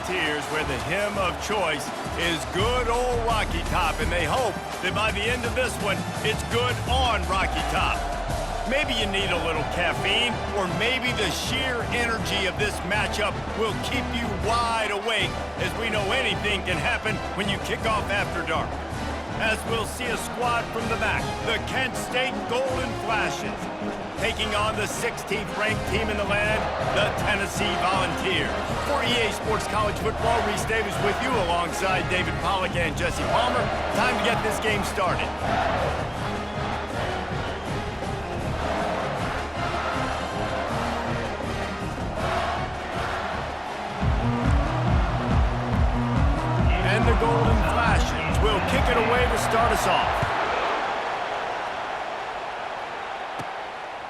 Volunteers, where the hymn of choice is good old Rocky Top, and they hope that by the end of this one, it's good on Rocky Top. Maybe you need a little caffeine, or maybe the sheer energy of this matchup will keep you wide awake, as we know anything can happen when you kick off after dark. As we'll see a squad from the back, the Kent State Golden Flashes, taking on the 16th ranked team in the land, the Tennessee Volunteers. For EA Sports College Football, Reese Davis with you alongside David Pollack and Jesse Palmer. Time to get this game started. And the Golden Flashes will kick it away to start us off.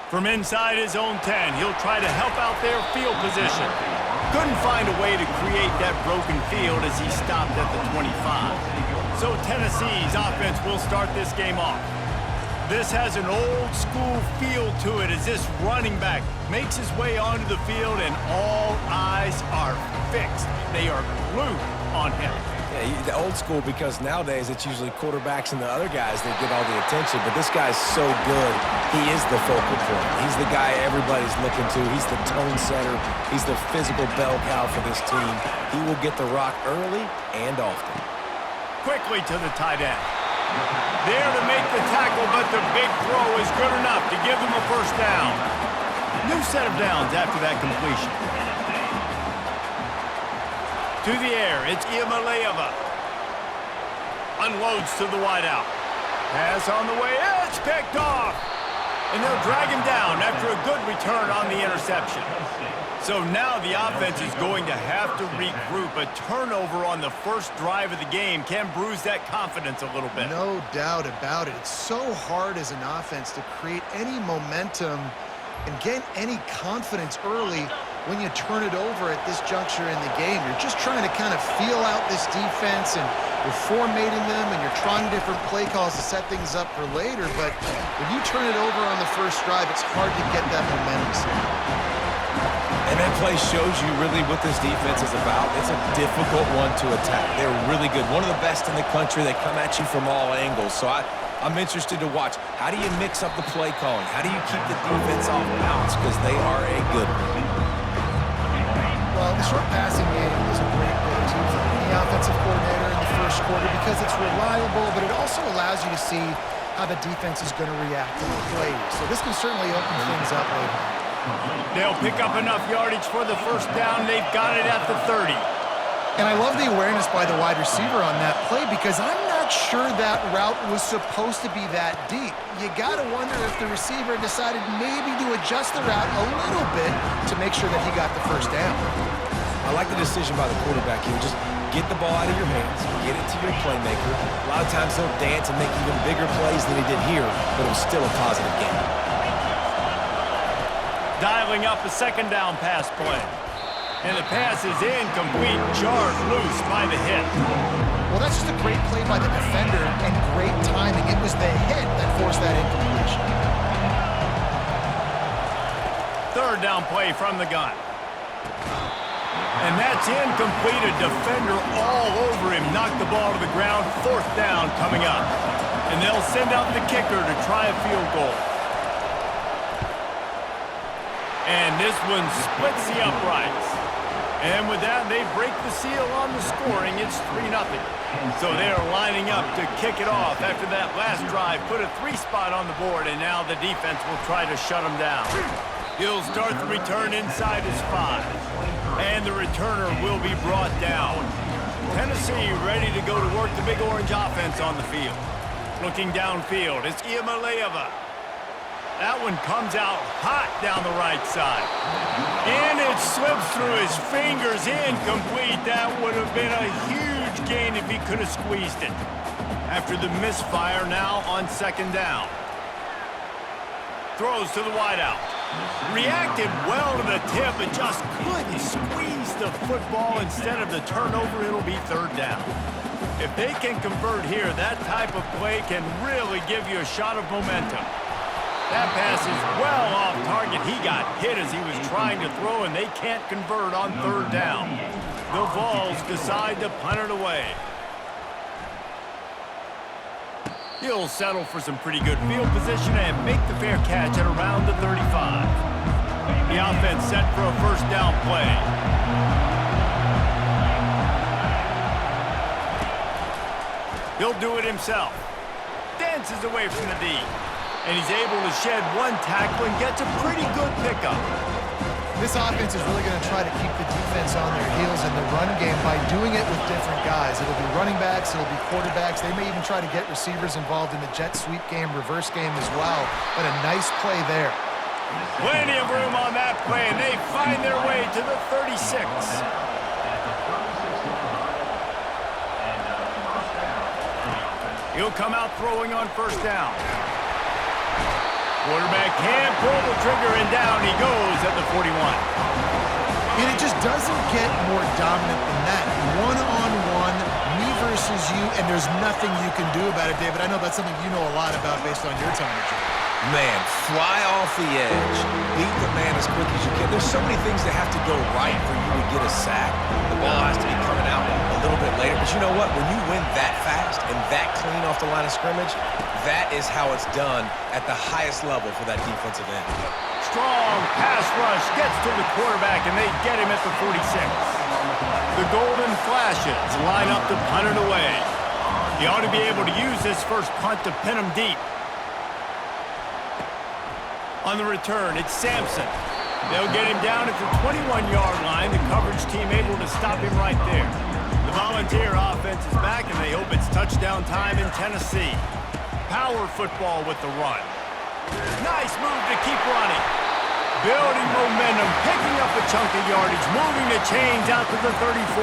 From inside his own 10, he'll try to help out their field position. Couldn't find a way to create that broken field as he stopped at the 25. So Tennessee's offense will start this game off. This has an old school feel to it as this running back makes his way onto the field and all eyes are fixed. They are glued on him. Yeah, the old school, because nowadays it's usually quarterbacks and the other guys that get all the attention, but this guy's so good, he is the focal point. He's the guy everybody's looking to. He's the tone setter. He's the physical bell cow for this team. He will get the rock early and often. Quickly to the tight end. There to make the tackle, but the big throw is good enough to give them a first down. New set of downs after that completion. To the air, it's Iamaleava. Unloads to the wideout. Pass on the way, it's picked off. And they'll drag him down after a good return on the interception. So now the offense is going to have to regroup. A turnover on the first drive of the game can bruise that confidence a little bit. No doubt about it. It's so hard as an offense to create any momentum and gain any confidence early when you turn it over at this juncture in the game. You're just trying to kind of feel out this defense, and you're formatting them, and you're trying different play calls to set things up for later. But when you turn it over on the first drive, it's hard to get that momentum. And that play shows you really what this defense is about. It's a difficult one to attack. They're really good. One of the best in the country. They come at you from all angles. So I'm interested to watch. How do you mix up the play calling? How do you keep the defense off balance? Because they are a good one. Well, the short passing game is a great go-to for any offensive coordinator in the first quarter because it's reliable, but it also allows you to see how the defense is going to react to the plays. So this can certainly open things up later. They'll pick up enough yardage for the first down. They've got it at the 30. And I love the awareness by the wide receiver on that play because I'm not sure that route was supposed to be that deep. You got to wonder if the receiver decided maybe to adjust the route a little bit to make sure that he got the first down. I like the decision by the quarterback here. Just get the ball out of your hands, get it to your playmaker. A lot of times he'll dance and make even bigger plays than he did here, but it was still a positive game. Dialing up a second down pass play. And the pass is incomplete, jarred loose by the hit. Well, that's just a great play by the defender and great timing. It was the hit that forced that incompletion. Third down play from the gun. And that's incomplete. A defender all over him. Knocked the ball to the ground. Fourth down coming up. And they'll send out the kicker to try a field goal. And this one splits the uprights. And with that, they break the seal on the scoring. It's 3-0. So they're lining up to kick it off after that last drive. Put a 3 spot on the board, and now the defense will try to shut them down. He'll start the return inside his 5. And the returner will be brought down. Tennessee ready to go to work the Big Orange offense on the field. Looking downfield, it's Iamaleava. That one comes out hot down the right side. And it slips through his fingers, incomplete. That would have been a huge gain if he could have squeezed it. After the misfire, now on second down. Throws to the wideout. Reacted well to the tip, but just couldn't squeeze the football. Instead of the turnover, it'll be third down. If they can convert here, that type of play can really give you a shot of momentum. That pass is well off target. He got hit as he was trying to throw, and they can't convert on third down. The Vols decide to punt it away. He'll settle for some pretty good field position and make the fair catch at around the 35. The offense set for a first down play. He'll do it himself. Dances away from the D. And he's able to shed one tackle and gets a pretty good pickup. This offense is really going to try to keep the defense on their heels in the run game by doing it with different guys. It'll be running backs, it'll be quarterbacks. They may even try to get receivers involved in the jet sweep game, reverse game as well. But a nice play there. Plenty of room on that play, and they find their way to the 36. He'll come out throwing on first down. Quarterback can't pull the trigger, and down he goes at the 41. And it just doesn't get more dominant than that. One-on-one, me versus you, and there's nothing you can do about it, David. I know that's something you know a lot about based on your time at Georgia. Man, fly off the edge, beat the man as quick as you can. There's so many things that have to go right for you to get a sack. The ball has to be coming out a little bit later. But you know what? When you win that fast and that clean off the line of scrimmage, that is how it's done at the highest level for that defensive end. Strong pass rush gets to the quarterback, and they get him at the 46. The Golden Flashes line up to punt it away. He ought to be able to use this first punt to pin him deep. On the return, it's Sampson. They'll get him down at the 21-yard line. The coverage team able to stop him right there. The Volunteer offense is back, and they hope it's touchdown time in Tennessee. Power football with the run. Nice move to keep running. Building momentum, picking up a chunk of yardage, moving the chains out to the 34.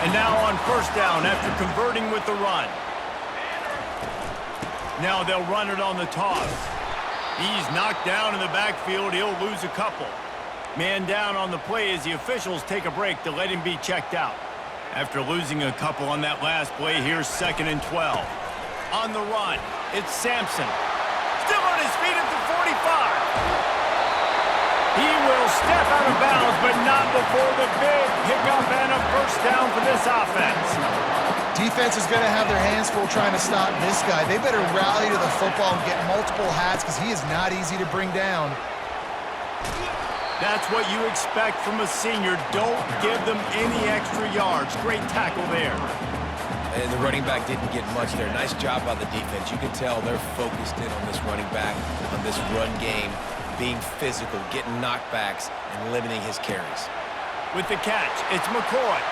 And now on first down after converting with the run. Now they'll run it on the toss. He's knocked down in the backfield. He'll lose a couple. Man down on the play as the officials take a break to let him be checked out. After losing a couple on that last play, here's 2nd and 12. On the run, it's Sampson. Still on his feet at the 45. He will step out of bounds, but not before the big pickup and a first down for this offense. Defense is going to have their hands full trying to stop this guy. They better rally to the football and get multiple hats because he is not easy to bring down. That's what you expect from a senior. Don't give them any extra yards. Great tackle there. And the running back didn't get much there. Nice job by the defense. You can tell they're focused in on this running back, on this run game, being physical, getting knockbacks, and limiting his carries. With the catch, it's McCoy.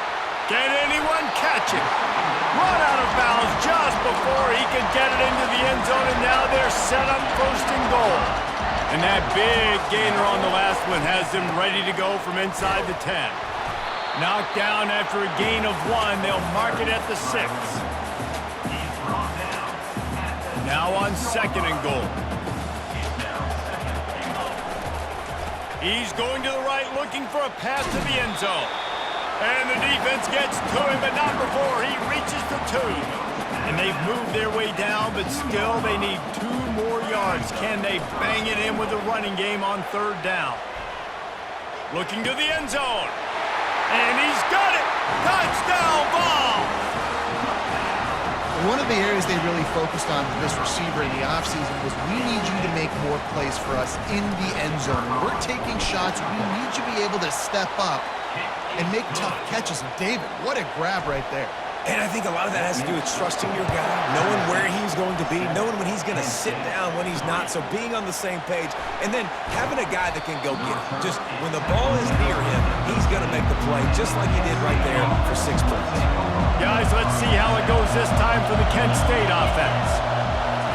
Can anyone catch it? Run out of bounds just before he could get it into the end zone, and now they're set up 1st and goal. And that big gainer on the last one has them ready to go from inside the 10. Knocked down after a gain of 1, they'll mark it at the 6. Now on 2nd and goal. He's going to the right, looking for a pass to the end zone. And the defense gets to him, but not before he reaches the 2. And they've moved their way down, but still they need 2 more yards. Can they bang it in with the running game on 3rd down? Looking to the end zone. And he's got it! Touchdown ball! One of the areas they really focused on with this receiver in the offseason was we need you to make more plays for us in the end zone. When we're taking shots, we need you to be able to step up and make tough catches. And David, what a grab right there. And I think a lot of that has to do with trusting your guy, knowing where he's going to be, knowing when he's going to sit down, when he's not, so being on the same page, and then having a guy that can go get it. Just when the ball is near him, he's going to make the play, just like he did right there for 6 points. Guys, let's see how it goes this time for the Kent State offense.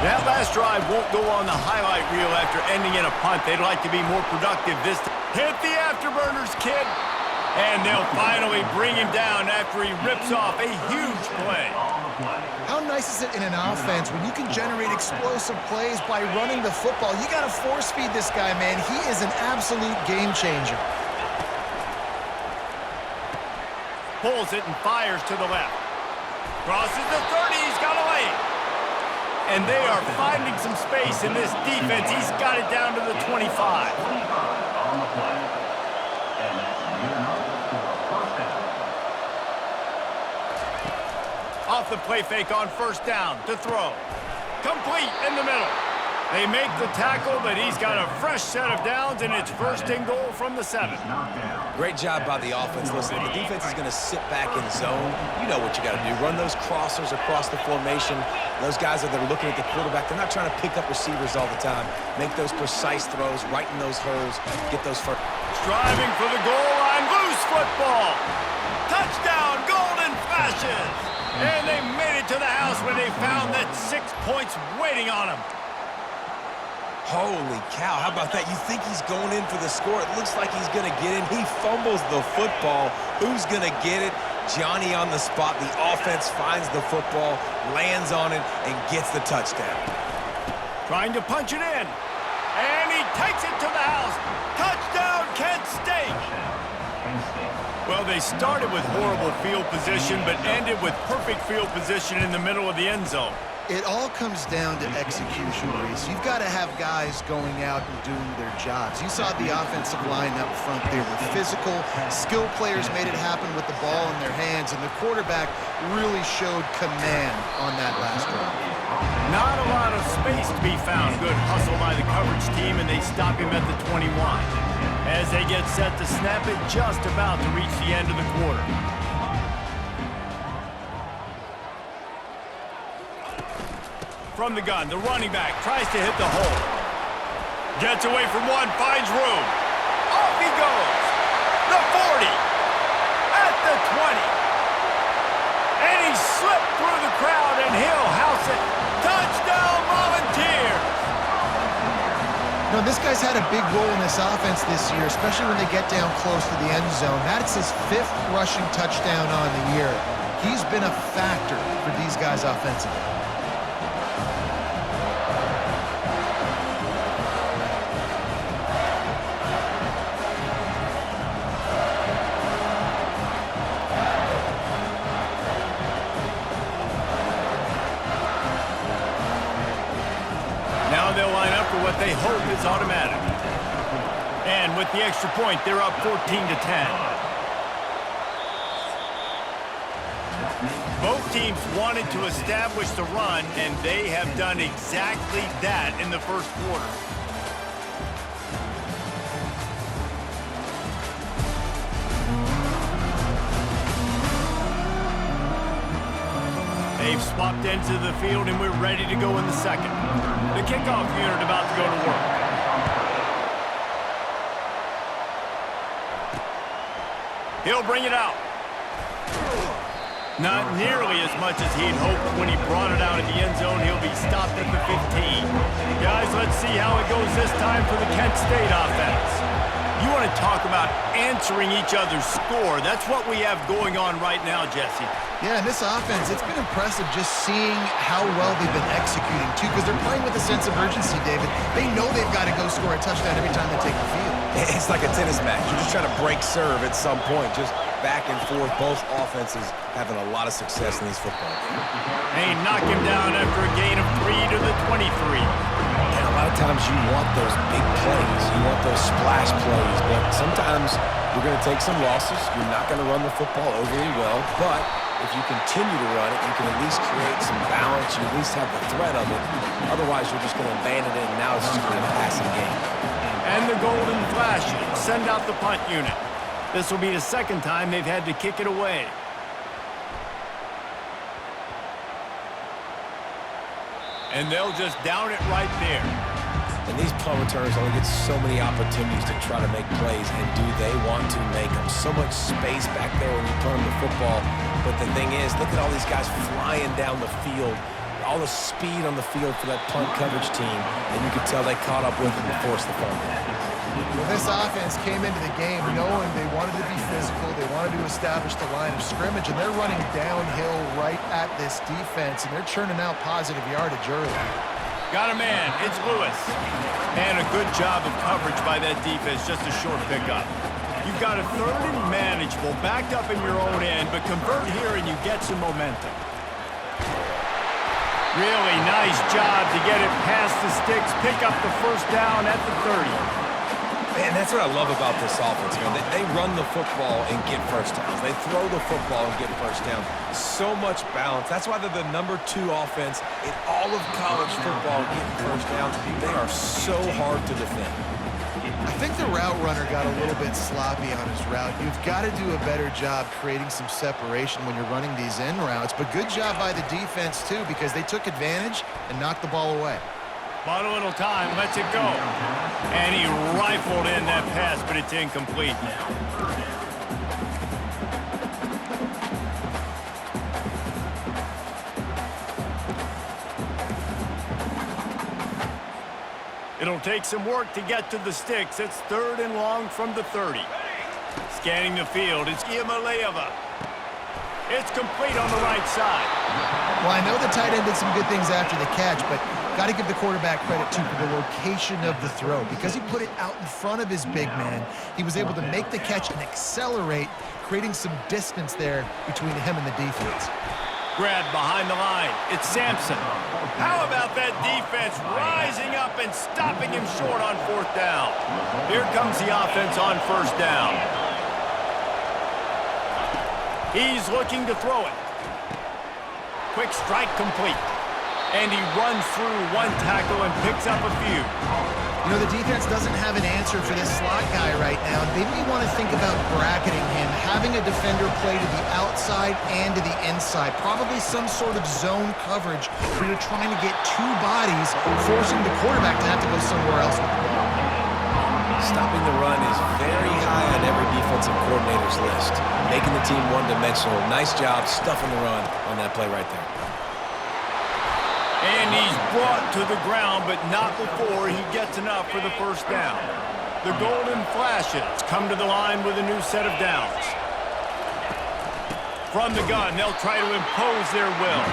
That last drive won't go on the highlight reel after ending in a punt. They'd like to be more productive this time. Hit the afterburners, kid. And they'll finally bring him down after he rips off a huge play. How nice is it in an offense when you can generate explosive plays by running the football? You got to force feed this guy, man. He is an absolute game changer. Pulls it and fires to the left. Crosses the 30. He's got a lane. And they are finding some space in this defense. He's got it down to the 25. Off the play fake on first down to throw. Complete in the middle. They make the tackle, but he's got a fresh set of downs, and it's first and goal from the 7. Great job by the offense. Listen, the defense is going to sit back in zone. You know what you got to do. Run those crossers across the formation. Those guys that are looking at the quarterback, they're not trying to pick up receivers all the time. Make those precise throws, right in those holes, get those first. Striving for the goal line, loose football. Touchdown, Golden Flashes. And they made it to the house when they found that 6 points waiting on them. Holy cow, how about that? You think he's going in for the score. It looks like he's going to get in. He fumbles the football. Who's going to get it? Johnny on the spot. The offense finds the football, lands on it, and gets the touchdown. Trying to punch it in. And he takes it to the house. Touchdown, Kent State. Well, they started with horrible field position, but ended with perfect field position in the middle of the end zone. It all comes down to execution, Reese. You've got to have guys going out and doing their jobs. You saw the offensive line up front. They were physical. Skilled players made it happen with the ball in their hands, and the quarterback really showed command on that last drive. Not a lot of space to be found. Good hustle by the coverage team, and they stop him at the 21. As they get set to snap it, just about to reach the end of the quarter. From the gun, the running back tries to hit the hole. Gets away from one, finds room. Off he goes. The 40. At the 20. And he slipped through the crowd, and he'll house it. Touchdown, Volunteers. No, this guy's had a big role in this offense this year, especially when they get down close to the end zone. That's his 5th rushing touchdown on the year. He's been a factor for these guys offensively. They'll line up for what they hope is automatic. And with the extra point, they're up 14-10. Both teams wanted to establish the run, and they have done exactly that in the first quarter. They've swapped into the field, and we're ready to go in the second. The kickoff unit about to go to work. He'll bring it out. Not nearly as much as he'd hoped when he brought it out of the end zone. He'll be stopped at the 15. Guys, let's see how it goes this time for the Kent State offense. You want to talk about answering each other's score. That's what we have going on right now, Jesse. Yeah, and this offense, it's been impressive just seeing how well they've been executing, too, because they're playing with a sense of urgency, David. They know they've got to go score a touchdown every time they take the field. It's like a tennis match. You're just trying to break serve at some point, just back and forth. Both offenses having a lot of success in these football games. They knock him down after a gain of 3 to the 23. And a lot of times you want those big plays. You want those splash plays, but sometimes you're going to take some losses. You're not going to run the football overly well, but if you continue to run it, you can at least create some balance. You at least have the threat of it. Otherwise, you're just going to abandon it, and now it's just going to be a passing game. And the Golden Flashes send out the punt unit. This will be the second time they've had to kick it away. And they'll just down it right there. And these punt returners only get so many opportunities to try to make plays, and do they want to make them? So much space back there when you punt them the football. But the thing is, look at all these guys flying down the field, all the speed on the field for that punt coverage team, and you could tell they caught up with them and forced the fumble. Well, this offense came into the game knowing they wanted to be physical, they wanted to establish the line of scrimmage, and they're running downhill right at this defense, and they're churning out positive yardage early. Got a man, it's Lewis. And a good job of coverage by that defense, just a short pickup. You've got a 3rd and manageable, backed up in your own end, but convert here and you get some momentum. Really nice job to get it past the sticks, pick up the first down at the 30. And that's what I love about this offense, man. They run the football and get first downs. They throw the football and get first down. So much balance. That's why they're the #2 offense in all of college football getting first downs. They are so hard to defend. I think the route runner got a little bit sloppy on his route. You've got to do a better job creating some separation when you're running these in routes. But good job by the defense, too, because they took advantage and knocked the ball away. Bought a little time, lets it go. And he rifled in that pass, but it's incomplete. It'll take some work to get to the sticks. It's 3rd and long from the 30. Scanning the field, it's Iamaleava. It's complete on the right side. Well, I know the tight end did some good things after the catch, but got to give the quarterback credit, too, for the location of the throw. Because he put it out in front of his big man, he was able to make the catch and accelerate, creating some distance there between him and the defense. Grabbed behind the line. It's Sampson. How about that defense rising up and stopping him short on 4th down? Here comes the offense on 1st down. He's looking to throw it. Quick strike complete. And he runs through one tackle and picks up a few. You know, the defense doesn't have an answer for this slot guy right now. They may want to think about bracketing him, having a defender play to the outside and to the inside. Probably some sort of zone coverage where you're trying to get 2 bodies, forcing the quarterback to have to go somewhere else with the ball. Stopping the run is very high on every defensive coordinator's list. Making the team one-dimensional. Nice job stuffing the run on that play right there. And he's brought to the ground, but not before he gets enough for the 1st down. The Golden Flashes come to the line with a new set of downs. From the gun, they'll try to impose their will.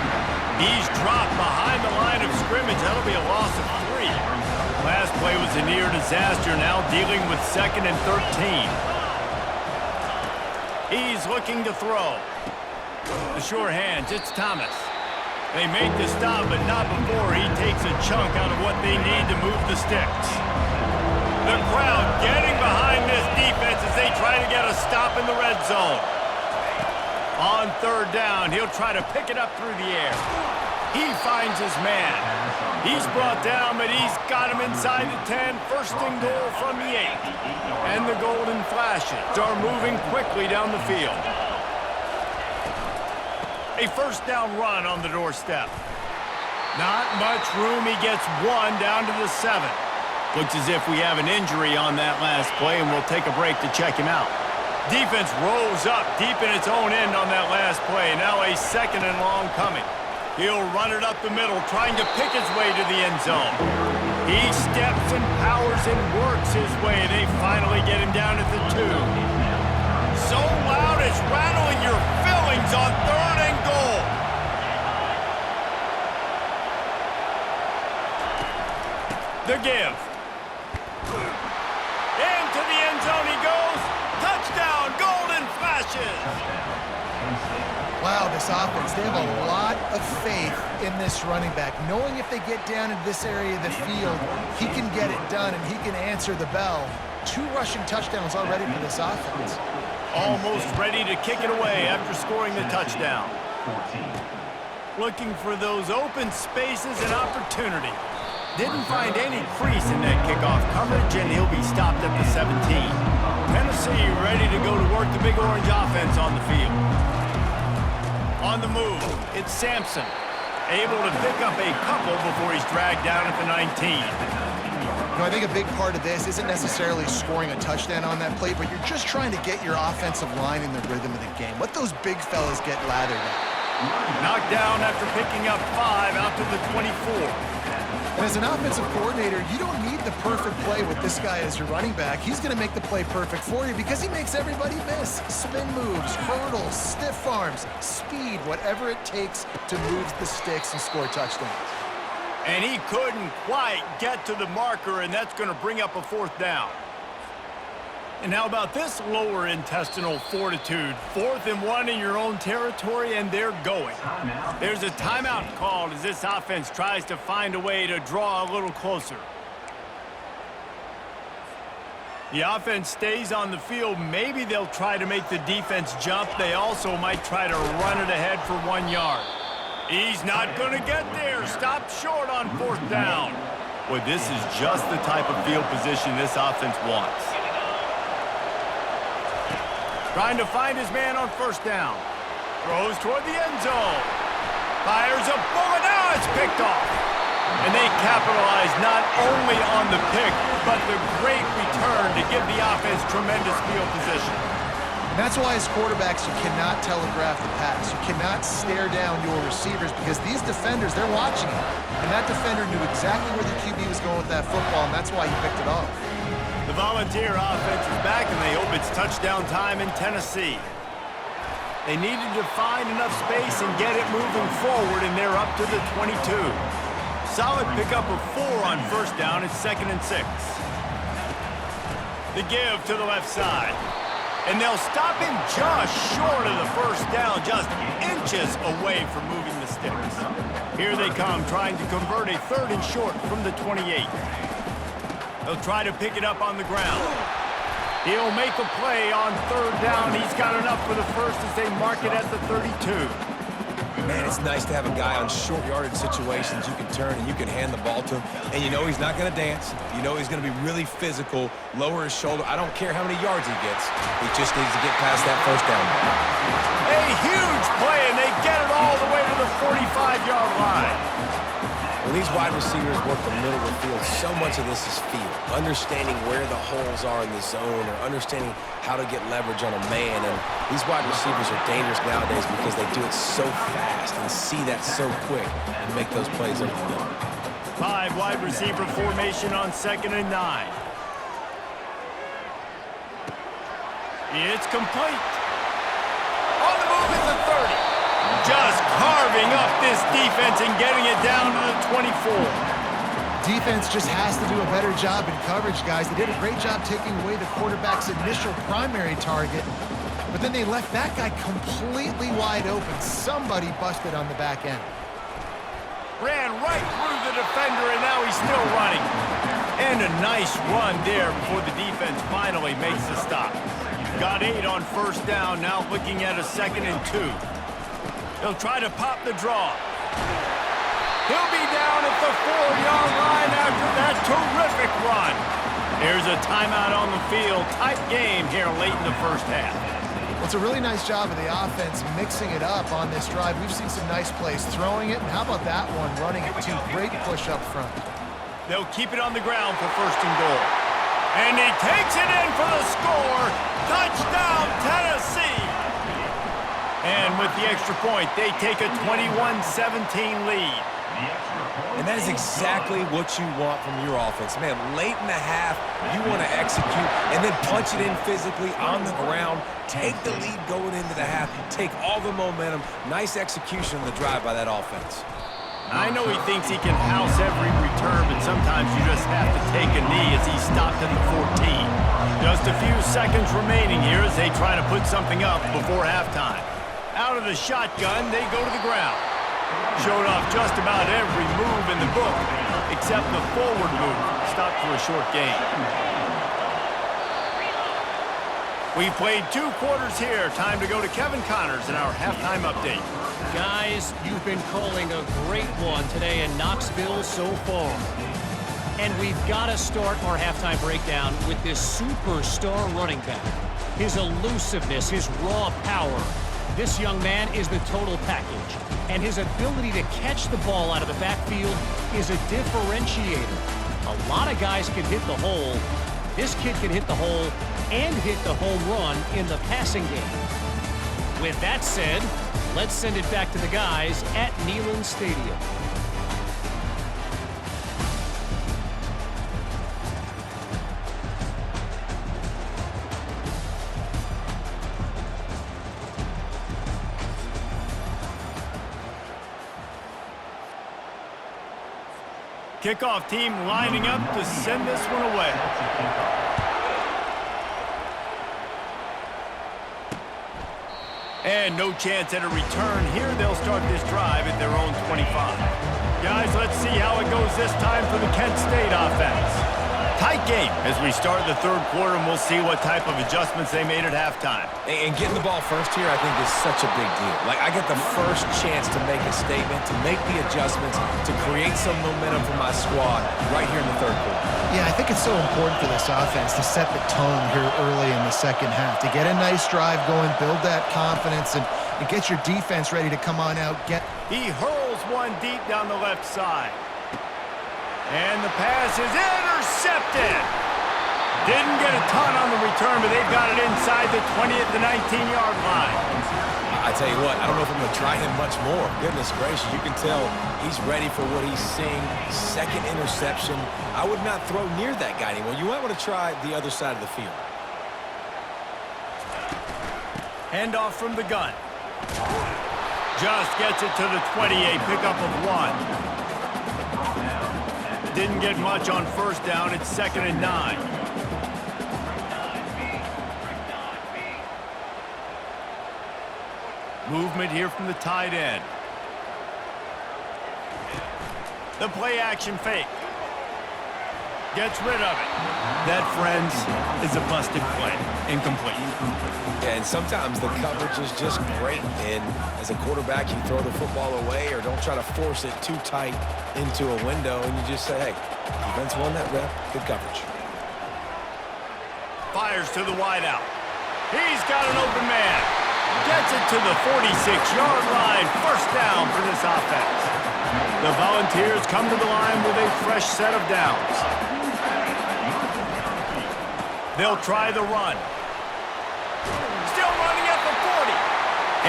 He's dropped behind the line of scrimmage. That'll be a loss of 3. Last play was a near disaster, now dealing with 2nd and 13. He's looking to throw. The sure hands, it's Thomas. They make the stop, but not before he takes a chunk out of what they need to move the sticks. The crowd getting behind this defense as they try to get a stop in the red zone. On 3rd down, he'll try to pick it up through the air. He finds his man. He's brought down, but he's got him inside the 10. 1st and goal from the 8. And the Golden Flashes are moving quickly down the field. A 1st down run on the doorstep. Not much room. He gets 1 down to the 7. Looks as if we have an injury on that last play, and we'll take a break to check him out. Defense rolls up deep in its own end on that last play. Now a 2nd and long coming. He'll run it up the middle, trying to pick his way to the end zone. He steps and powers and works his way. They finally get him down at the 2. So loud it's rattling your fillings on 3rd and goal. The give. Into the end zone he goes. Touchdown, Golden Flashes. Wow, this offense, they have a lot of faith in this running back, knowing if they get down in this area of the field, he can get it done and he can answer the bell. 2 rushing touchdowns already for this offense. Almost ready to kick it away after scoring the touchdown. Looking for those open spaces and opportunity. Didn't find any crease in that kickoff coverage, and he'll be stopped at the 17. Tennessee ready to go to work the Big Orange offense on the field. On the move, it's Sampson. Able to pick up a couple before he's dragged down at the 19. You know, I think a big part of this isn't necessarily scoring a touchdown on that play, but you're just trying to get your offensive line in the rhythm of the game. Let those big fellas get lathered up. Knocked down after picking up 5 out to the 24. And as an offensive coordinator, you don't need the perfect play with this guy as your running back. He's going to make the play perfect for you because he makes everybody miss. Spin moves, hurdles, stiff arms, speed, whatever it takes to move the sticks and score touchdowns. And he couldn't quite get to the marker, and that's going to bring up a 4th down. And how about this lower intestinal fortitude? 4th and 1 in your own territory, and they're going. There's a timeout called as this offense tries to find a way to draw a little closer. The offense stays on the field. Maybe they'll try to make the defense jump. They also might try to run it ahead for 1 yard. He's not going to get there. Stopped short on 4th down. Well, this is just the type of field position this offense wants. Trying to find his man on 1st down. Throws toward the end zone. Fires a bullet. Now it's picked off. And they capitalize not only on the pick, but the great return to give the offense tremendous field position. And that's why as quarterbacks, you cannot telegraph the pass. You cannot stare down your receivers because these defenders, they're watching it. And that defender knew exactly where the QB was going with that football, and that's why he picked it off. The Volunteer offense is back, and they hope it's touchdown time in Tennessee. They needed to find enough space and get it moving forward, and they're up to the 22. Solid pickup of 4 on 1st down. It's 2nd and 6. The give to the left side. And they'll stop him just short of the 1st down, just inches away from moving the sticks. Here they come, trying to convert a 3rd and short from the 28. They'll try to pick it up on the ground. He'll make a play on 3rd down. He's got enough for the 1st as they mark it at the 32. Man, it's nice to have a guy on short yardage situations you can turn and you can hand the ball to him. And you know he's not going to dance. You know he's going to be really physical, lower his shoulder. I don't care how many yards he gets. He just needs to get past that 1st down. A huge play, and they get it all the way to the 45-yard line. When these wide receivers work the middle of the field, so much of this is feel. Understanding where the holes are in the zone or understanding how to get leverage on a man. And these wide receivers are dangerous nowadays because they do it so fast and see that so quick and make those plays over the middle. 5 wide receiver formation on 2nd and 9. It's complete. On the move is the 30. Just carving up this defense and getting it down to the 24. Defense just has to do a better job in coverage, guys. They did a great job taking away the quarterback's initial primary target, but then they left that guy completely wide open. Somebody busted on the back end. Ran right through the defender, and now he's still running. And a nice run there before the defense finally makes the stop. Got 8 on 1st down, now looking at a 2nd and 2. He'll try to pop the draw. He'll be down at the 4-yard line after that terrific run. There's a timeout on the field. Tight game here late in the 1st half. Well, it's a really nice job of the offense mixing it up on this drive. We've seen some nice plays throwing it, and how about that one, running it too? Great push up front. They'll keep it on the ground for 1st and goal. And he takes it in for the score. Touchdown, Tennessee. And with the extra point, they take a 21-17 lead. And that is exactly what you want from your offense. Man, late in the half, you want to execute and then punch it in physically on the ground, take the lead going into the half, take all the momentum. Nice execution on the drive by that offense. I know he thinks he can house every return, but sometimes you just have to take a knee as he stopped at the 14. Just a few seconds remaining here as they try to put something up before halftime. Out of the shotgun, they go to the ground. Showed off just about every move in the book, except the forward move. Stopped for a short gain. We've played 2 quarters here. Time to go to Kevin Connors in our halftime update. Guys, you've been calling a great one today in Knoxville so far. And we've got to start our halftime breakdown with this superstar running back. His elusiveness, his raw power. This young man is the total package. And his ability to catch the ball out of the backfield is a differentiator. A lot of guys can hit the hole. This kid can hit the hole and hit the home run in the passing game. With that said, let's send it back to the guys at Neyland Stadium. Kickoff team lining up to send this one away. And no chance at a return here. They'll start this drive at their own 25. Guys, let's see how it goes this time for the Kent State offense. Tight game as we start the third quarter, and we'll see what type of adjustments they made at halftime. And getting the ball first here, I think, is such a big deal. Like, I get the first chance to make a statement, to make the adjustments, to create some momentum for my squad right here in the third quarter. Yeah, I think it's so important for this offense to set the tone here early in the second half, to get a nice drive going, build that confidence, and get your defense ready to come on out. He hurls one deep down the left side. And the pass is intercepted. Didn't get a ton on the return, but they've got it inside the 20 at the 19-yard line. I tell you what, I don't know if I'm going to try him much more. Goodness gracious, you can tell he's ready for what he's seeing. Second interception. I would not throw near that guy anymore. You might want to try the other side of the field. Handoff from the gun. Just gets it to the 28, pickup of 1. Didn't get much on first down. It's 2nd and 9. Movement here from the tight end. The play action fake. Gets rid of it. That, friends, is a busted play. Incomplete. And sometimes the coverage is just great. And as a quarterback, you throw the football away or don't try to force it too tight into a window. And you just say, hey, defense won that rep. Good coverage. Fires to the wideout. He's got an open man. Gets it to the 46-yard line. First down for this offense. The Volunteers come to the line with a fresh set of downs. They'll try the run. Still running at the 40.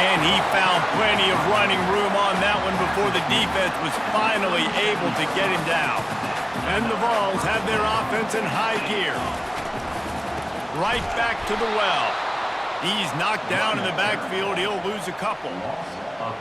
And he found plenty of running room on that one before the defense was finally able to get him down. And the Vols have their offense in high gear. Right back to the well. He's knocked down in the backfield. He'll lose a couple.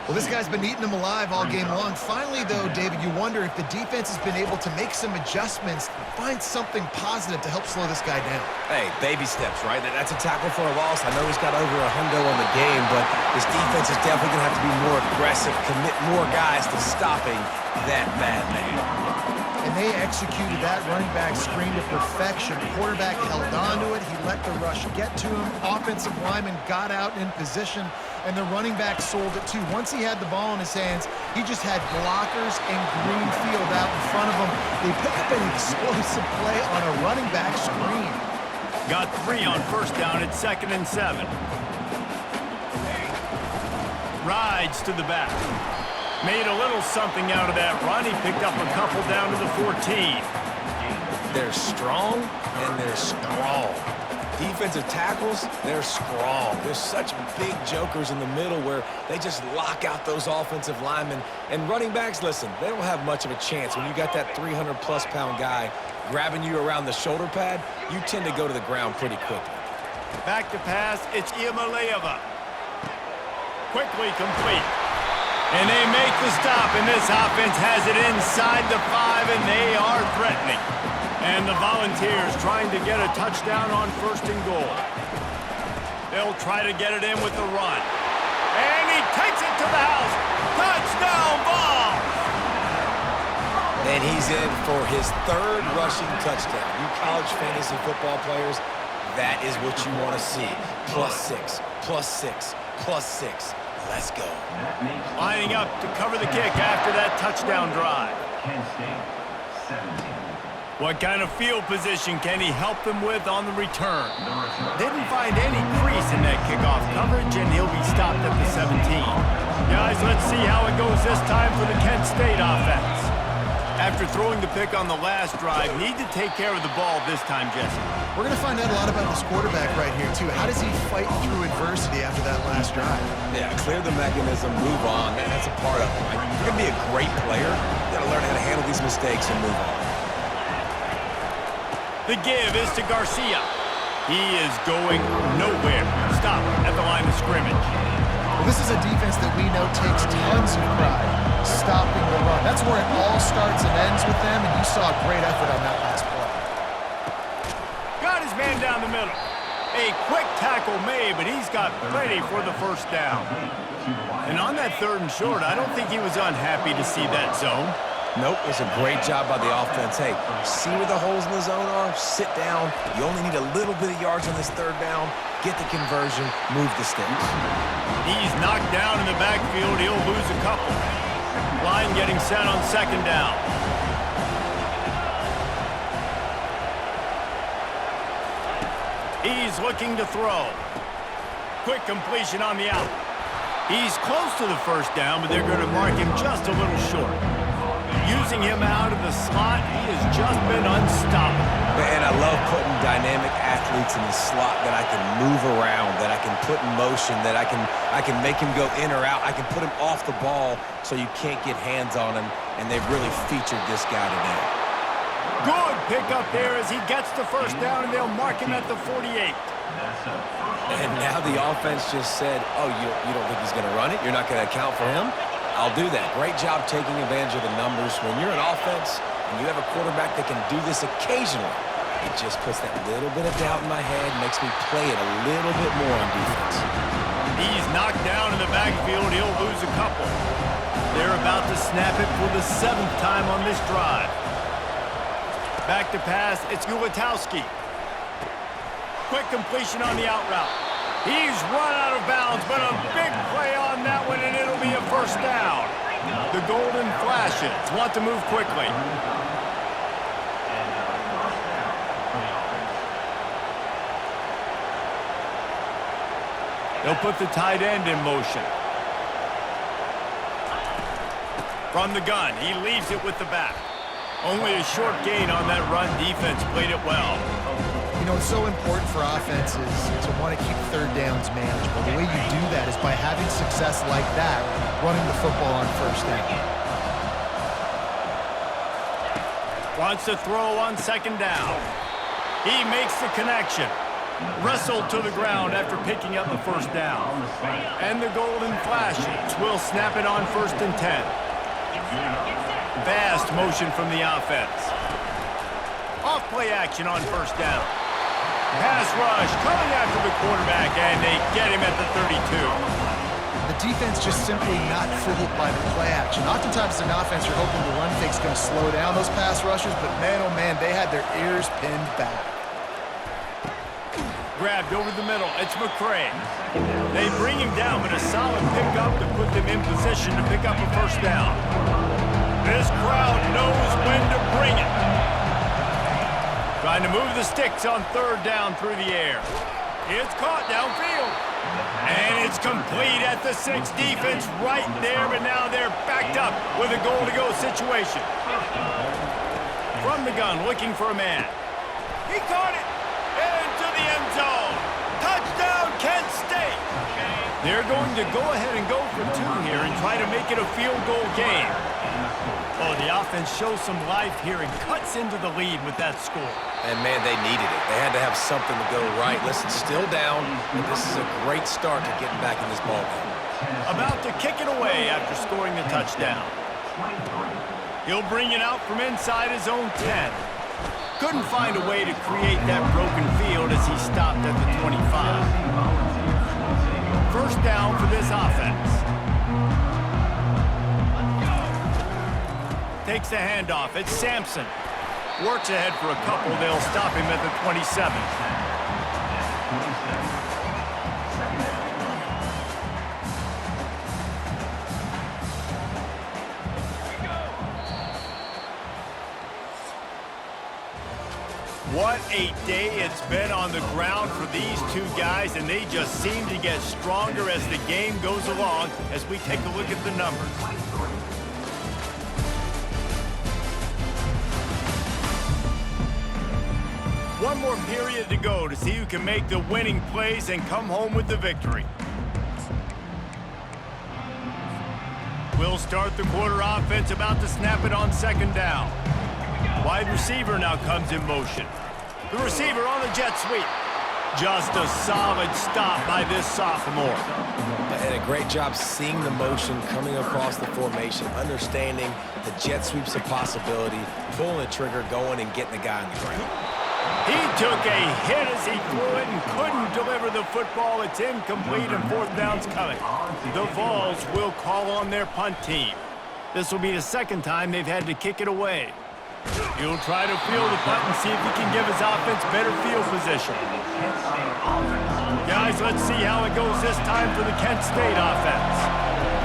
Well, this guy's been eating them alive all game long. Finally, though, David, you wonder if the defense has been able to make some adjustments, find something positive to help slow this guy down. Hey, baby steps, right? That's a tackle for a loss. I know he's got over a hundo on the game, but this defense is definitely going to have to be more aggressive, commit more guys to stopping that madman. And they executed that running back screen to perfection. Quarterback held on to it. He let the rush get to him. Offensive lineman got out in position, and the running back sold it too. Once he had the ball in his hands, he just had blockers and green field out in front of him. They pick up an explosive play on a running back screen. Got 3 on first down at 2nd and 7. Rides to the back. Made a little something out of that run. He picked up a couple down to the 14. They're strong, and they're strong. Defensive tackles, they're strong. There's such big jokers in the middle where they just lock out those offensive linemen. And running backs, listen, they don't have much of a chance. When you got that 300-plus pound guy grabbing you around the shoulder pad, you tend to go to the ground pretty quickly. Back to pass, it's Iamaleava. Quickly complete. And they make the stop, and this offense has it inside the 5, and they are threatening. And the Volunteers trying to get a touchdown on 1st and goal. They'll try to get it in with the run. And he takes it to the house. Touchdown ball! And he's in for his 3rd rushing touchdown. You college fantasy football players, that is what you want to see. +6, +6, +6. Let's go. Lining up to cover the kick after that touchdown drive. What kind of field position can he help them with on the return? Didn't find any crease in that kickoff coverage, and he'll be stopped at the 17. Guys, let's see how it goes this time for the Kent State offense. After throwing the pick on the last drive, need to take care of the ball this time, Jesse. We're going to find out a lot about this quarterback right here, too. How does he fight through adversity after that last drive? Yeah, clear the mechanism, move on. That's a part of it, right? If you're going to be a great player, you got to learn how to handle these mistakes and move on. The give is to Garcia. He is going nowhere. Stop at the line of scrimmage. Well, this is a defense that we know takes tons of pride stopping the run. That's where it all starts and ends with them, and you saw a great effort on that last play. Got his man down the middle. A quick tackle made, but he's got plenty for the first down. And on that 3rd and short, I don't think he was unhappy to see that zone. Nope, it's a great job by the offense. Hey, see where the holes in the zone are? Sit down. You only need a little bit of yards on this third down. Get the conversion, move the sticks. He's knocked down in the backfield. He'll lose a couple. Line getting set on second down. He's looking to throw. Quick completion on the out. He's close to the first down, but they're going to mark him just a little short. Using him out of the slot, he has just been unstoppable. Man, I love putting dynamic athletes in the slot that I can move around, that I can put in motion, that I can make him go in or out. I can put him off the ball so you can't get hands on him, and they've really featured this guy today. Good pickup there as he gets the first down, and they'll mark him at the 48. And now the offense just said, oh, you don't think he's going to run it? You're not going to account for him? I'll do that. Great job taking advantage of the numbers. When you're an offense and you have a quarterback that can do this occasionally, it just puts that little bit of doubt in my head, makes me play it a little bit more on defense. He's knocked down in the backfield. He'll lose a couple. They're about to snap it for the 7th time on this drive. Back to pass. It's Ulatowski. Quick completion on the out route. He's run out of bounds, but a big play on that one, and it'll be a first down. The golden flashes want to move quickly. They'll put the tight end in motion. From the gun, he leaves it with the back. Only a short gain on that run. Defense played it well. You know, it's so important for offenses to want to keep third downs manageable. The way you do that is by having success like that, running the football on first down. Wants to throw on second down. He makes the connection. Wrestled to the ground after picking up the first down. And the golden flashes will snap it on 1st and 10. Fast motion from the offense. Off play action on first down. Pass rush coming after the quarterback, and they get him at the 32. The defense just simply not fooled by the play action. Oftentimes as an offense, you're hoping the run fake's going to slow down those pass rushers, but man, oh man, they had their ears pinned back. Grabbed over the middle. It's McCray. They bring him down, but a solid pickup to put them in position to pick up a first down. This crowd knows when to bring it. Trying to move the sticks on third down through the air. It's caught downfield. And it's complete at the 6. Defense right there, but now they're backed up with a goal-to-go situation. From the gun, looking for a man. He caught it. Into the end zone. Touchdown, Kent State. They're going to go ahead and go for 2 here and try to make it a field goal game. Oh, the offense shows some life here and cuts into the lead with that score. And, man, they needed it. They had to have something to go right. Listen, still down, but this is a great start to getting back in this ballgame. About to kick it away after scoring the touchdown. He'll bring it out from inside his own 10. Couldn't find a way to create that broken field as he stopped at the 25. First down for this offense. Takes the handoff. It's Sampson. Works ahead for a couple. They'll stop him at the 27. What a day it's been on the ground for these 2 guys, and they just seem to get stronger as the game goes along as we take a look at the numbers. One more period to go to see who can make the winning plays and come home with the victory. We'll start the quarter offense, about to snap it on second down. Wide receiver now comes in motion. The receiver on the jet sweep. Just a solid stop by this sophomore. And a great job seeing the motion coming across the formation, understanding the jet sweep's a possibility, pulling the trigger, going and getting the guy on the ground. He took a hit as he threw it and couldn't deliver the football. It's incomplete and 4th down's coming. The Vols will call on their punt team. This will be the second time they've had to kick it away. He'll try to field the punt and see if he can give his offense better field position. Guys, let's see how it goes this time for the Kent State offense.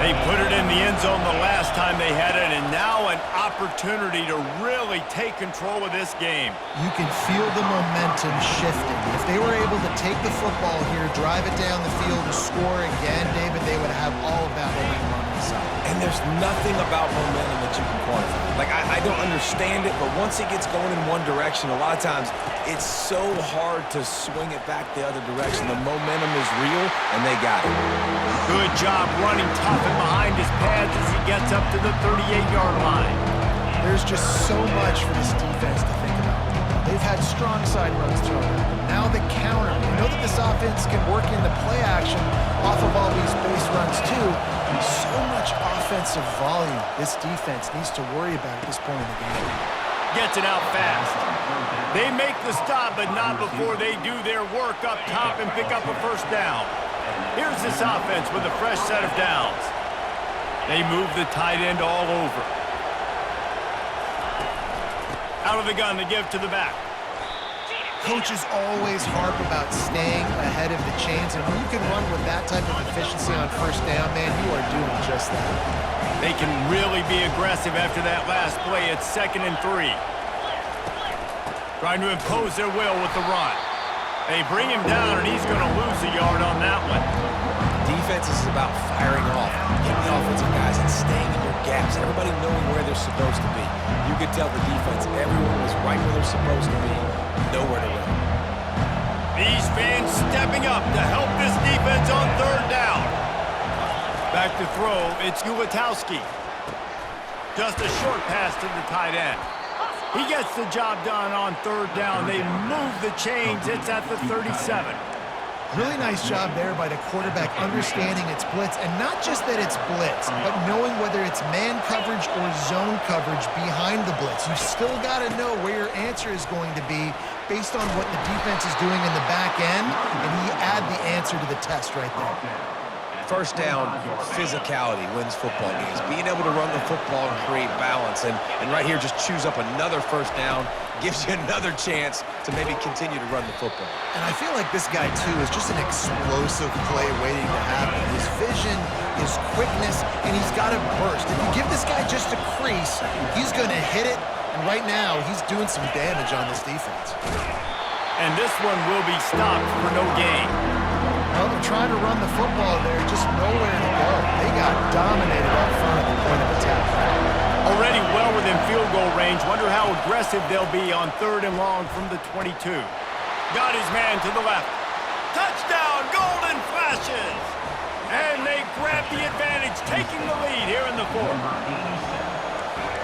They put it in the end zone the last time they had it, and now an opportunity to really take control of this game. You can feel the momentum shifting. If they were able to take the football here, drive it down the field, and score again, David, they would have all of that momentum on their side. And there's nothing about momentum that you can quantify. Like, I don't understand it, but once it gets going in one direction, a lot of times it's so hard to swing it back the other direction. The momentum is real, and they got it. Good job running tough and behind his pads as he gets up to the 38-yard line. There's just so much for this defense to think about. They've had strong side runs thrown at them. Now the counter. We know that this offense can work in the play action off of all these base runs too. So much offensive volume this defense needs to worry about at this point in the game. Gets it out fast. They make the stop, but not before they do their work up top and pick up a first down. Here's this offense with a fresh set of downs. They move the tight end all over. Out of the gun to give to the back. Coaches always harp about staying ahead of the chains, and when you can run with that type of efficiency on first down, man, you are doing just that. They can really be aggressive after that last play. It's 2nd and 3. Trying to impose their will with the run. They bring him down, and he's going to lose a yard on that one. Defense is about firing off, hitting the offensive guys, and staying in their gaps. Everybody knowing where they're supposed to be. You could tell the defense, everyone was right where they're supposed to be, nowhere to run. These fans stepping up to help this defense on 3rd down. Back to throw, it's Ulatowski. Just a short pass to the tight end. He gets the job done on 3rd down. They move the chains. It's at the 37. Really nice job there by the quarterback understanding it's blitz, and not just that it's blitz, but knowing whether it's man coverage or zone coverage behind the blitz. You've still got to know where your answer is going to be based on what the defense is doing in the back end, and he add the answer to the test right there. First down, physicality wins football games. Being able to run the football and create balance. And right here, just choose up another first down, gives you another chance to maybe continue to run the football. And I feel like this guy, too, is just an explosive play waiting to happen. His vision, his quickness, and he's got to burst. If you give this guy just a crease, he's going to hit it. And right now, he's doing some damage on this defense. And this one will be stopped for no gain. Well, they're trying to run the football there, just nowhere to go. They got dominated up front at the point of attack. Already well within field goal range. Wonder how aggressive they'll be on 3rd and long from the 22. Got his man to the left. Touchdown, Golden Flashes! And they grab the advantage, taking the lead here in the 4th.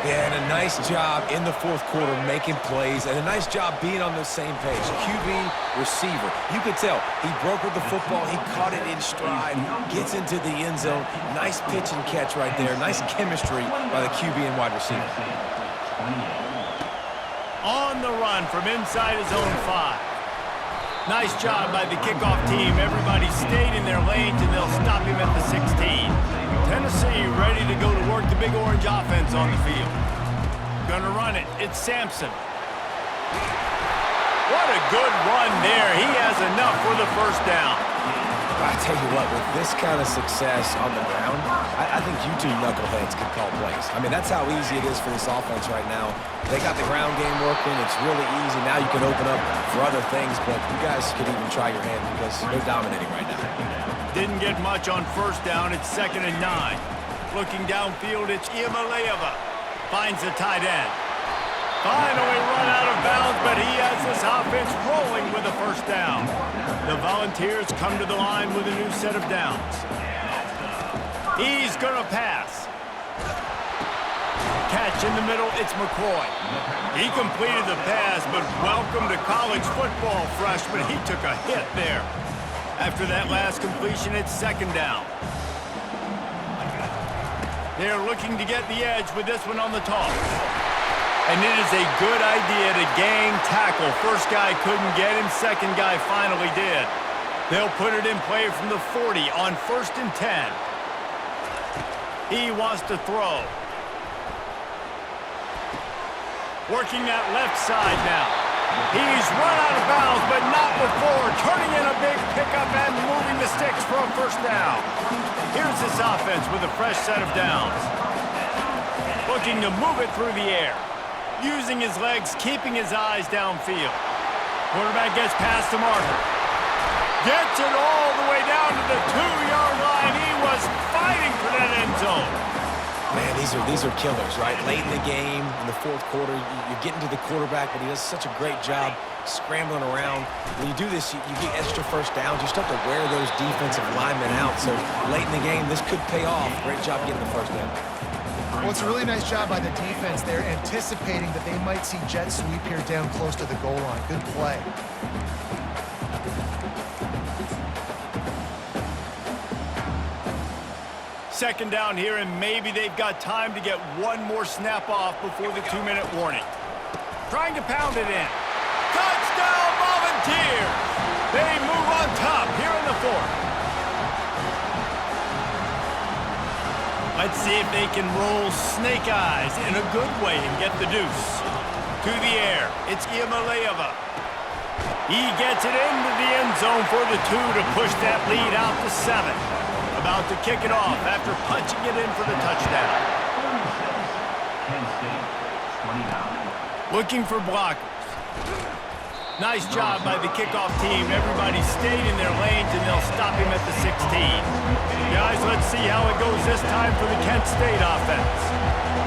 Yeah, and a nice job in the 4th quarter making plays, and a nice job being on the same page. QB, receiver. You could tell he brokered the football, he caught it in stride, gets into the end zone. Nice pitch and catch right there. Nice chemistry by the QB and wide receiver. On the run from inside his own 5. Nice job by the kickoff team. Everybody stayed in their lanes, and they'll stop him at the 16. Tennessee ready to go to work the Big Orange offense on the field. Gonna run it. It's Sampson. What a good run there. He has enough for the first down. I tell you what, with this kind of success on the ground, I think you two knuckleheads can call plays. I mean, that's how easy it is for this offense right now. They got the ground game working. It's really easy. Now you can open up for other things, but you guys could even try your hand because they're dominating right now. Didn't get much on first down. It's 2nd and 9. Looking downfield, it's Iamaleava. Finds the tight end. Finally run out of bounds, but he has this offense rolling with a first down. The Volunteers come to the line with a new set of downs. He's going to pass. Catch in the middle, it's McCoy. He completed the pass, but welcome to college football, freshman. He took a hit there. After that last completion, it's 2nd down. They're looking to get the edge with this one on the toss. And it is a good idea to gang tackle. First guy couldn't get him, second guy finally did. They'll put it in play from the 40 on 1st and 10. He wants to throw. Working that left side now. He's run out of bounds, but not before turning in a big pickup and moving the sticks for a first down. Here's this offense with a fresh set of downs. Looking to move it through the air. Using his legs, keeping his eyes downfield. Quarterback gets past the marker. Gets it all the way down to the 2-yard line. He was fighting for that end zone. Man, these are killers, right? Late in the game, in the fourth quarter, you're getting to the quarterback, but he does such a great job scrambling around. When you do this, you get extra first downs. You start to wear those defensive linemen out. So late in the game, this could pay off. Great job getting the first down. Well, it's a really nice job by the defense there, anticipating that they might see jet sweep here down close to the goal line. Good play. Second down here, and maybe they've got time to get one more snap off before the 2-minute warning. Trying to pound it in. Touchdown, Volunteers! They move on top here in the fourth. Let's see if they can roll snake eyes in a good way and get the deuce. To the air, it's Iamaleava. He gets it into the end zone for the 2 to push that lead out to 7. About to kick it off after punching it in for the touchdown. Looking for blockers. Nice job by the kickoff team. Everybody stayed in their lanes, and they'll stop him at the 16. Guys, let's see how it goes this time for the Kent State offense.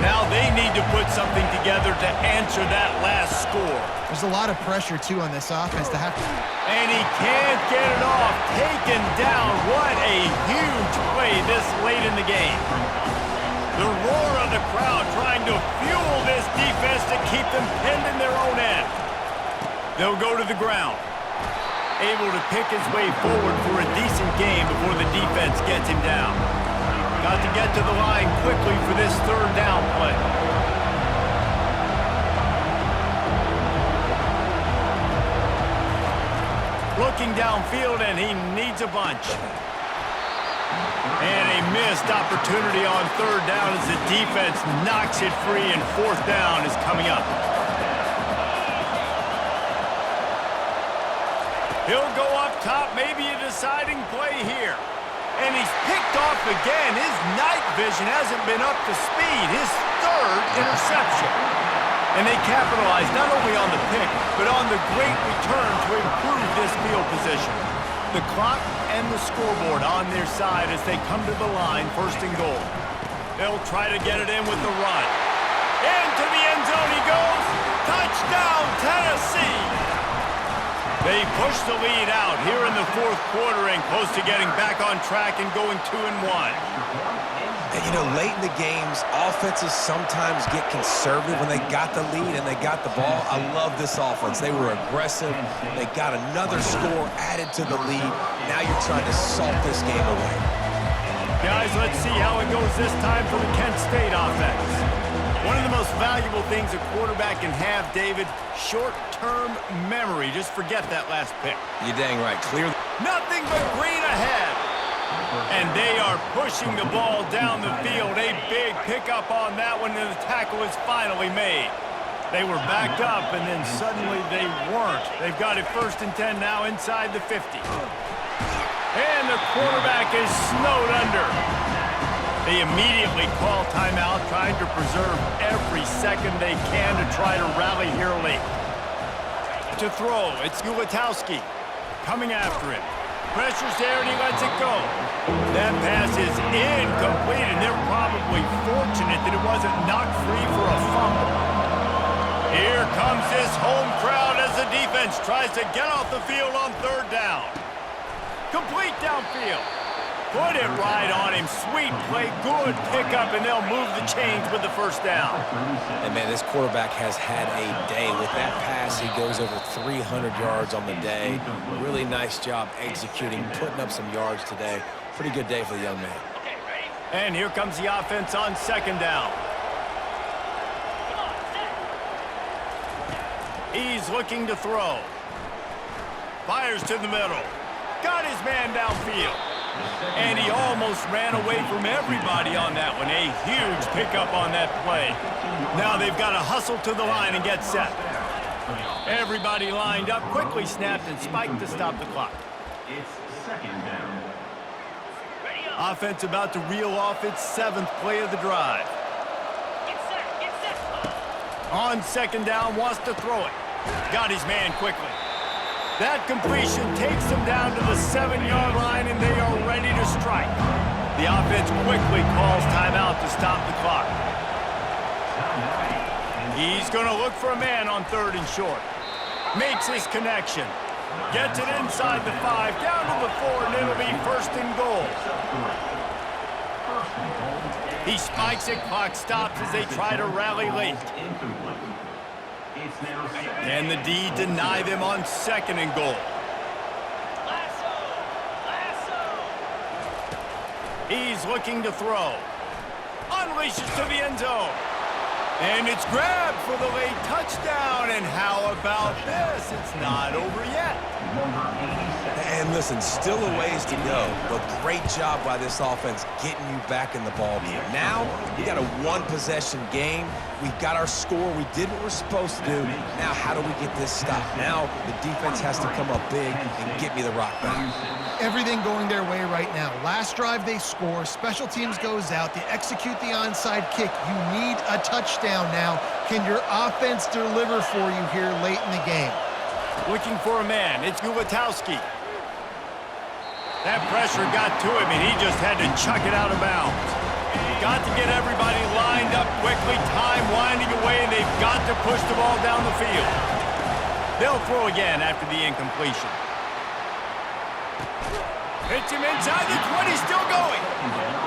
Now they need to put something together to answer that last score. There's a lot of pressure, too, on this offense to have to... And he can't get it off. Taken down. What a huge play this late in the game. The roar of the crowd trying to fuel this defense to keep them pinned in their own end. They'll go to the ground. Able to pick his way forward for a decent game before the defense gets him down. Got to get to the line quickly for this third down play. Looking downfield, and he needs a bunch. And a missed opportunity on third down as the defense knocks it free, and fourth down is coming up. He'll go up top, maybe a deciding play here. And he's picked off again. His night vision hasn't been up to speed. His third interception. And they capitalize not only on the pick, but on the great return to improve this field position. The clock and the scoreboard on their side as they come to the line, first and goal. They'll try to get it in with the run. Into the end zone he goes. Touchdown, Tennessee! They push the lead out here in the fourth quarter and close to getting back on track and going 2-1. And, you know, late in the games, offenses sometimes get conservative when they got the lead and they got the ball. I love this offense. They were aggressive. They got another score added to the lead. Now you're trying to salt this game away. Guys, let's see how it goes this time for the Kent State offense. One of the most valuable things a quarterback can have, David, short-term memory. Just forget that last pick. You're dang right. Clear. Nothing but green ahead. And they are pushing the ball down the field. A big pickup on that one, and the tackle is finally made. They were backed up, and then suddenly they weren't. They've got it 1st and 10 now inside the 50. And the quarterback is snowed under. They immediately call timeout, trying to preserve every second they can to try to rally here late. To throw, it's Ulatowski coming after him. Pressure's there, and he lets it go. That pass is incomplete, and they're probably fortunate that it wasn't knocked free for a fumble. Here comes this home crowd as the defense tries to get off the field on third down. Complete downfield. Put it right on him. Sweet play, good pickup, and they'll move the chains with the first down. And, man, this quarterback has had a day. With that pass, he goes over 300 yards on the day. Really nice job executing, putting up some yards today. Pretty good day for the young man. And here comes the offense on second down. He's looking to throw. Fires to the middle. Got his man downfield. And he almost ran away from everybody on that one. A huge pickup on that play. Now they've got to hustle to the line and get set. Everybody lined up, quickly snapped and spiked to stop the clock. It's second down. Offense about to reel off its 7th play of the drive. On second down, wants to throw it. Got his man quickly. That completion takes them down to the 7-yard line, and they are ready to strike. The offense quickly calls timeout to stop the clock. He's going to look for a man on 3rd and short. Makes his connection. Gets it inside the 5, down to the 4, and it'll be 1st and goal. He spikes it, clock stops as they try to rally late. Can the D deny them on 2nd and goal? He's looking to throw. Unleashes to the end zone. And it's grabbed for the late touchdown. And how about this? It's not over yet. And listen, still a ways to go, but great job by this offense getting you back in the ballgame. Now, we got a 1-possession game. We got our score. We did what we're supposed to do. Now, how do we get this stopped? Now, the defense has to come up big and get me the rock back. Everything going their way right now. Last drive they score, special teams goes out, they execute the onside kick. You need a touchdown now. Can your offense deliver for you here late in the game? Looking for a man. It's Gulatowski. That pressure got to him, and he just had to chuck it out of bounds. Got to get everybody lined up quickly. Time winding away, and they've got to push the ball down the field. They'll throw again after the incompletion. Hits him inside the 20, still going.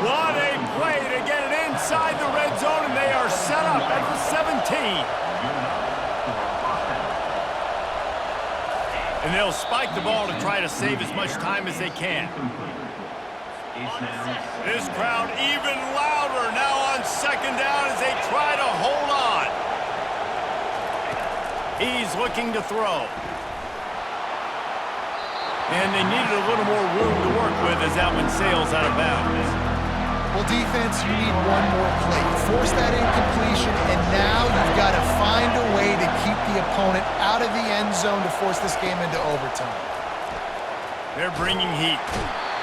What a play to get it inside the red zone, and they are set up at the 17. And they'll spike the ball to try to save as much time as they can. This crowd even louder now on 2nd down as they try to hold on. He's looking to throw. And they needed a little more room to work with as that one sails out of bounds. Well, defense, you need one more play. You force that incompletion, and now you've got to find a way to keep the opponent out of the end zone to force this game into overtime. They're bringing heat.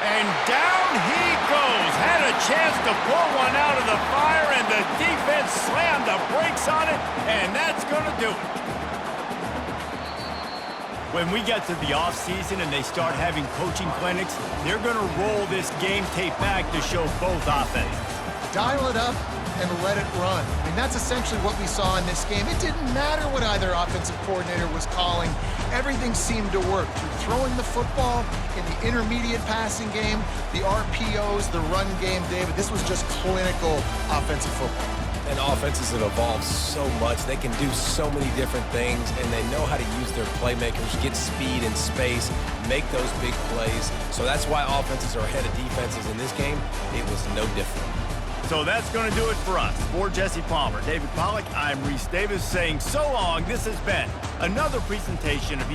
And down he goes. Had a chance to pull one out of the fire, and the defense slammed the brakes on it, and that's going to do it. When we get to the offseason and they start having coaching clinics, they're going to roll this game tape back to show both offenses. Dial it up and let it run. I mean, that's essentially what we saw in this game. It didn't matter what either offensive coordinator was calling. Everything seemed to work through throwing the football in the intermediate passing game, the RPOs, the run game, David. This was just clinical offensive football. And offenses have evolved so much. They can do so many different things, and they know how to use their playmakers, get speed and space, make those big plays. So that's why offenses are ahead of defenses in this game. It was no different. So that's going to do it for us. For Jesse Palmer, David Pollack, I'm Reese Davis saying so long. This has been another presentation of